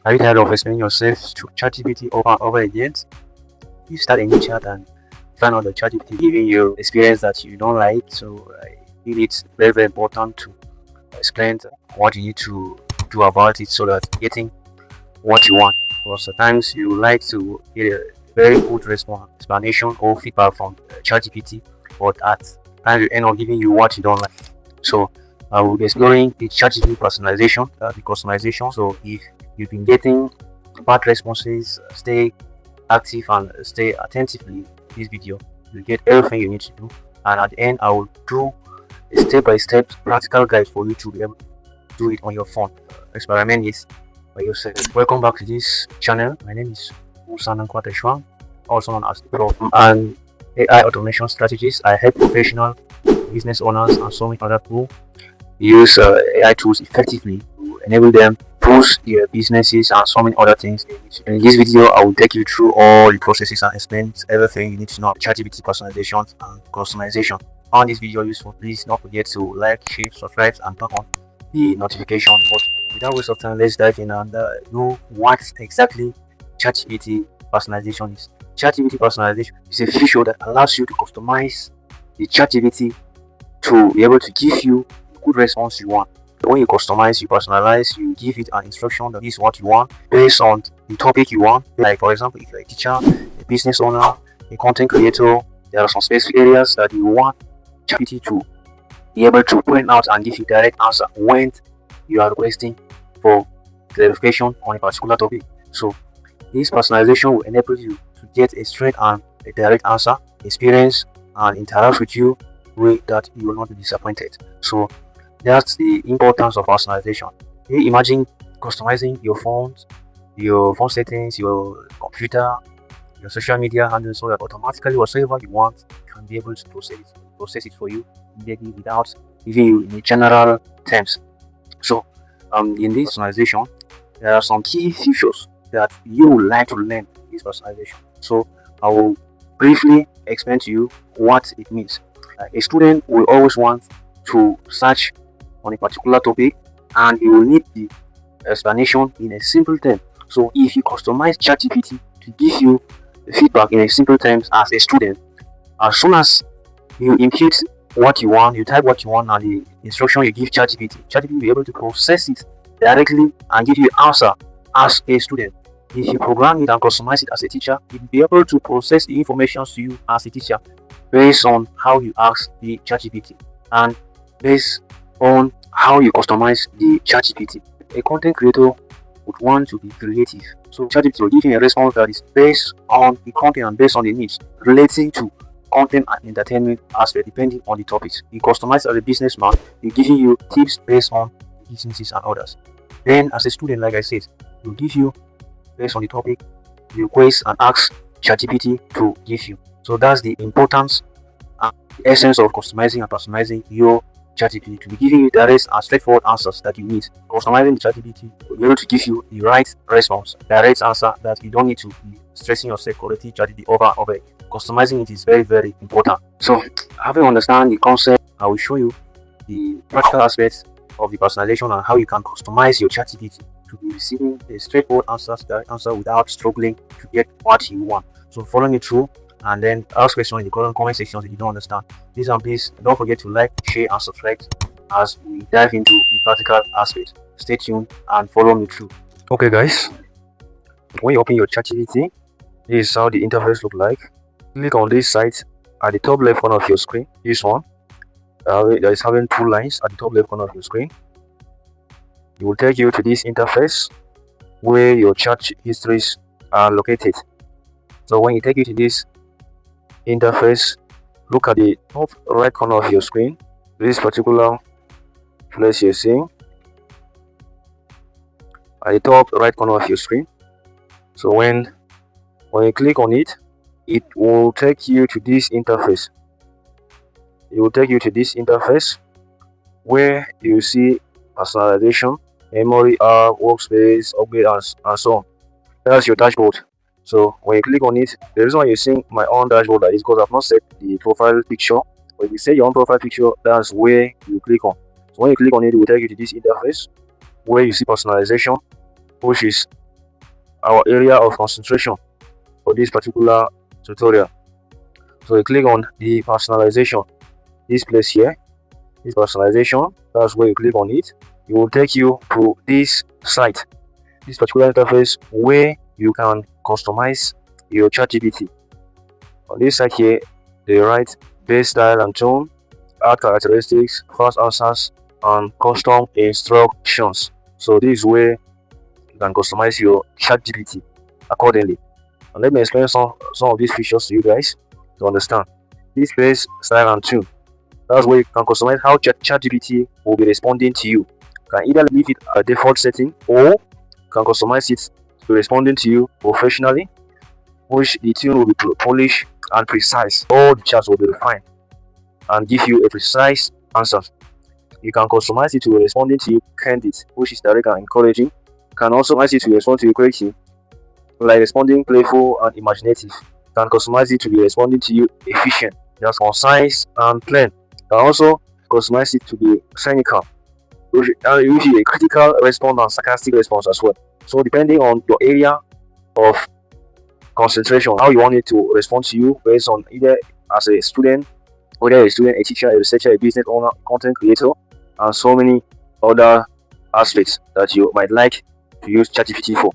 Are you tired of explaining yourself to ChatGPT over and over again? You start a new chat and find out the ChatGPT giving you experience that you don't like. So I feel it's very important to explain what you need to do about it so that getting what you want. Because sometimes you like to get a very good response, explanation or feedback from ChatGPT, but at times you end up giving you what you don't like. So I will be exploring the ChatGPT personalization, the customization. So if you've been getting bad responses, stay active and stay attentively this video. You get everything you need to do, and at the end I will do a step-by-step practical guide for you to be able to do it on your phone. Experiment this by yourself. Welcome back to this channel. My name is Musanan Kwateshwan, also known as Prof, and AI automation strategist. I help professional business owners and so many other people use AI tools effectively to enable them boost their businesses and so many other things. In this video, I will take you through all the processes and explain everything you need to know about ChatGPT personalization and customization. Found this video useful, please don't forget to like, share, subscribe, and turn on the notification button. Without waste of time, let's dive in and know what exactly ChatGPT personalization is. ChatGPT personalization is a feature that allows you to customize the ChatGPT to be able to give you good response you want. When you customize, you personalize, you give it an instruction that is what you want based on the topic you want. Like for example, if you're a teacher, a business owner, a content creator, there are some specific areas that you want ChatGPT to be able to point out and give you direct answer when you are requesting for clarification on a particular topic. So this personalization will enable you to get a straight and a direct answer, experience, and interact with you way that you will not be disappointed. So that's the importance of personalization. Can you imagine customizing your phones, your phone settings, your computer, your social media handle so that automatically whatever you want can be able to process it for you immediately without giving you in general terms. So in this personalization, there are some key features that you would like to learn in this personalization. So I will briefly explain to you what it means. A student will always want to search on a particular topic and you will need the explanation in a simple term. So if you customize ChatGPT to give you the feedback in a simple terms as a student, as soon as you input what you want, you type what you want and the instruction you give ChatGPT will be able to process it directly and give you an answer as a student. If you program it and customize it as a teacher, it will be able to process the information to you as a teacher based on how you ask the ChatGPT and based on how you customize the ChatGPT. A content creator would want to be creative, so ChatGPT will give you a response that is based on the content and based on the needs relating to content and entertainment aspect depending on the topics. You customize as a businessman, it's giving you tips based on businesses and others. Then as a student, like I said, will give you based on the topic, you request and ask ChatGPT to give you. So that's the importance and the essence of customizing and personalizing your ChatGPT to be giving you direct and straightforward answers that you need. Customizing the ChatGPT will be able to give you the right response, direct answer that you don't need to be stressing yourself correctly ChatGPT over and over. Customizing it is very important. So having understand the concept, I will show you the practical aspects of the personalization and how you can customize your ChatGPT to be receiving a straightforward answer without struggling to get what you want. So follow me through and then ask questions in the comment section if you don't understand. Please and please don't forget to like, share and subscribe as we dive into the practical aspect. Stay tuned and follow me through. Okay guys, when you open your ChatGPT, this is how the interface look like. Click on this site at the top left corner of your screen. This one that is having two lines at the top left corner of your screen. It will take you to this interface where your chat histories are located. So when you take you to this interface, look at the top right corner of your screen, this particular place you're seeing at the top right corner of your screen. So when you click on it, it will take you to this interface. It will take you to this interface where you see personalization, memory, app, workspace, upgrade, and so on. That's your dashboard. So when you click on it, the reason why you're seeing my own dashboard is because I've not set the profile picture. When you set your own profile picture, that's where you click on. So when you click on it, it will take you to this interface where you see personalization, which is our area of concentration for this particular tutorial. So you click on the personalization, this place here, this personalization. That's where you click on it. It will take you to this site, this particular interface where you can customize your ChatGPT. On this site here, they write base style and tone, add characteristics, fast answers, and custom instructions. So this is where you can customize your ChatGPT accordingly. And let me explain some of these features to you guys to understand. This base style and tune. That's where you can customize how ChatGPT will be responding to you. You can either leave it a default setting, or you can customize it to be responding to you professionally, which the tune will be polished and precise. All the chats will be refined and give you a precise answer. You can customize it to be responding to you candid, which is direct and encouraging. You can also customize it to respond to you creative, like responding playful and imaginative. You can customize it to be responding to you efficient, just concise and plain. You can also customize it to be cynical, which is a critical response and sarcastic response as well. So depending on your area of concentration, how you want it to respond to you, based on either as a student, whether a student, a teacher, a researcher, a business owner, content creator, and so many other aspects that you might like to use ChatGPT for.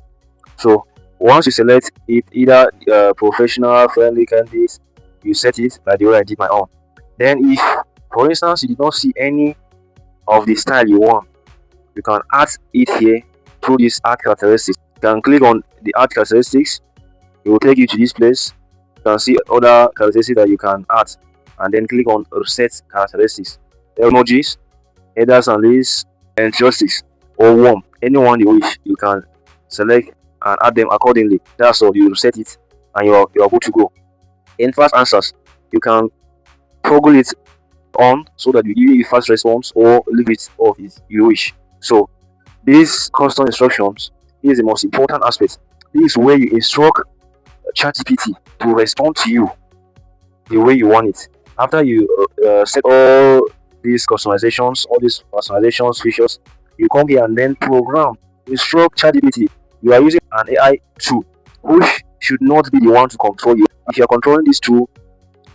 So once you select it, either professional, friendly, candid, you set it like the way I did my own. Then if, for instance, you did not see any of the style you want, you can add it here through this add characteristics. You can click on the add characteristics. It will take you to this place. You can see other characteristics that you can add, and then click on reset characteristics. Emojis, headers and lists, enthusiasts, or warm, anyone you wish, you can select and add them accordingly. That's all. You reset it and you are good to go. In fast answers, you can toggle it on so that you give you a fast response, or leave it off if you wish. So these custom instructions is the most important aspect. This is where you instruct ChatGPT to respond to you the way you want it. After you set all these customizations, all these personalizations features, you come here and then program, instruct ChatGPT. You are using an AI tool, which should not be the one to control you. If you are controlling this tool,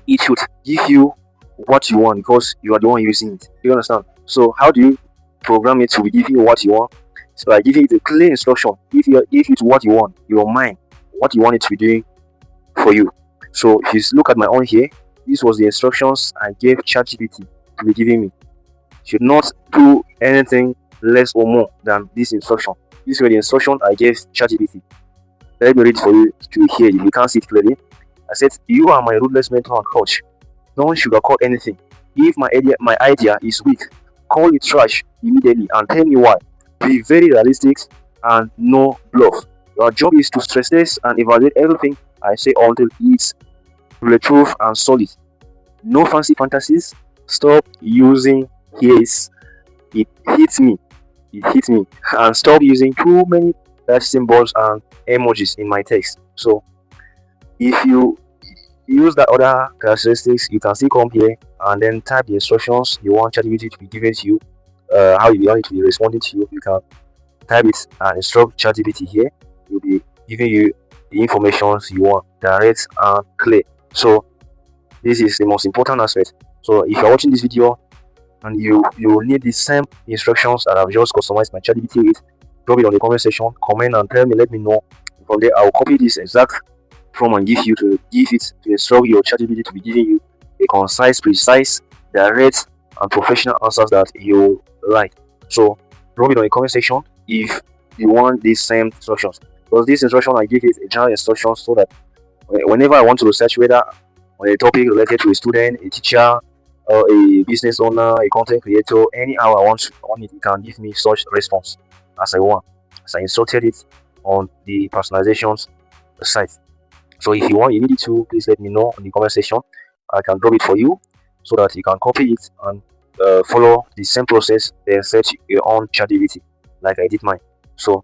it should give you what you want because you are the one using it. You understand? So how do you program it to give you what you want? So by giving it a clear instruction, give it what you want, your mind, what you want it to be doing for you. So if you look at my own here, this was the instructions I gave ChatGPT to be giving me. Should not do anything less or more than this instruction. These were the instructions I gave ChatGPT. Let me read for you to hear. If you can't see it clearly, I said, "You are my ruthless mentor and coach. Don't sugarcoat anything. If my idea is weak, call it trash immediately and tell me why. Be very realistic and no bluff. Your job is to stress test and evaluate everything I say until it's bulletproof and solid. No fancy fantasies. Stop using his. It hits me. And stop using too many symbols and emojis in my text." So if you use the other characteristics, you can still come here and then type the instructions you want ChatGPT to be given to you, how you want it to be responding to you. You can type it and instruct ChatGPT here. It will be giving you the information you want, direct and clear. So this is the most important aspect. So if you're watching this video and you need the same instructions that I've just customized my ChatGPT with, drop it on the comment section, comment and tell me, let me know. From there, I'll copy this exact form and give it to instruct your ChatGPT to be giving you a concise, precise, direct and professional answers that you like. So drop it on the comment section if you want these same instructions, because this instruction I give it a general instruction so that whenever I want to research whether on a topic related to a student, a teacher, or a business owner, a content creator, any hour I want it, it can give me such response as I want, as I instructed it on the personalizations site. So if you need it to, please let me know in the comment section. I can drop it for you so that you can copy it and follow the same process, then set your own ChatGPT like I did mine. So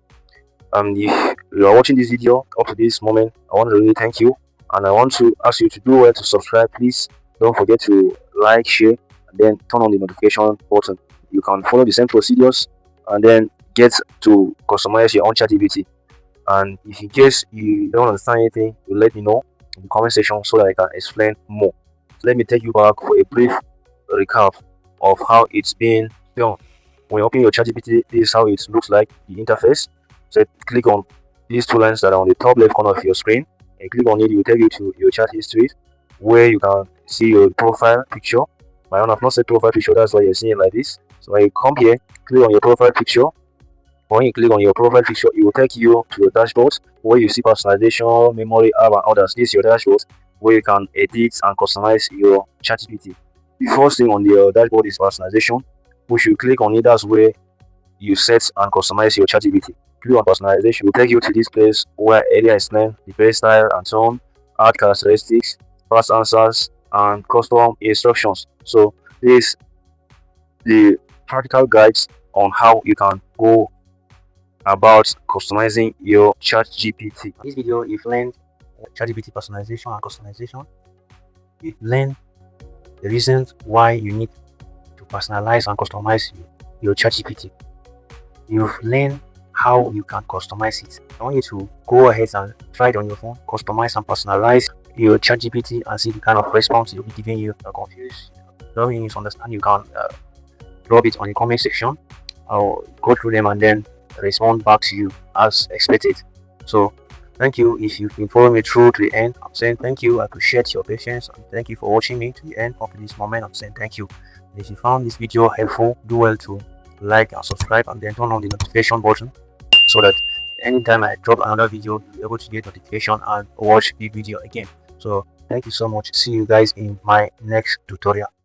if you are watching this video up to this moment, I want to really thank you, and I want to ask you to do well to subscribe. Please don't forget to like, share, and then turn on the notification button. You can follow the same procedures and then get to customize your own ChatGPT. And if in case you don't understand anything, you let me know in the comment section so that I can explain more. So let me take you back for a brief recap of how it's been done. When you open your ChatGPT, this is how it looks like, the interface. So click on these two lines that are on the top left corner of your screen, and click on it. It will take you to your chat history, where you can see your profile picture. My own have not set profile picture, that's why you're seeing it like this. So when you come here, click on your profile picture. When you click on your profile picture, it will take you to your dashboard where you see personalization, memory, app, and others. This is your dashboard where you can edit and customize your ChatGPT. The first thing on the dashboard is personalization, which you click on it. That's where you set and customize your ChatGPT. Click on personalization, it will take you to this place where area explain the base style and so on, add characteristics, fast answers, and custom instructions. So this is the practical guides on how you can go about customizing your ChatGPT. This video, you've learned ChatGPT personalization and customization. You've learned the reasons why you need to personalize and customize your ChatGPT. You've learned how you can customize it. I want you to go ahead and try it on your phone, customize and personalize your ChatGPT and see the kind of response it will be giving you. You're confused, don't really understand, you can drop it on the comment section. I'll go through them and then respond back to you as expected. So thank you if you've been following me through to the end. I'm saying thank you. I appreciate your patience and thank you for watching me to the end up to this moment. I'm saying thank you. And if you found this video helpful, do well to like and subscribe and then turn on the notification button so that anytime I drop another video, you'll be able to get notification and watch the video again. So thank you so much. See you guys in my next tutorial.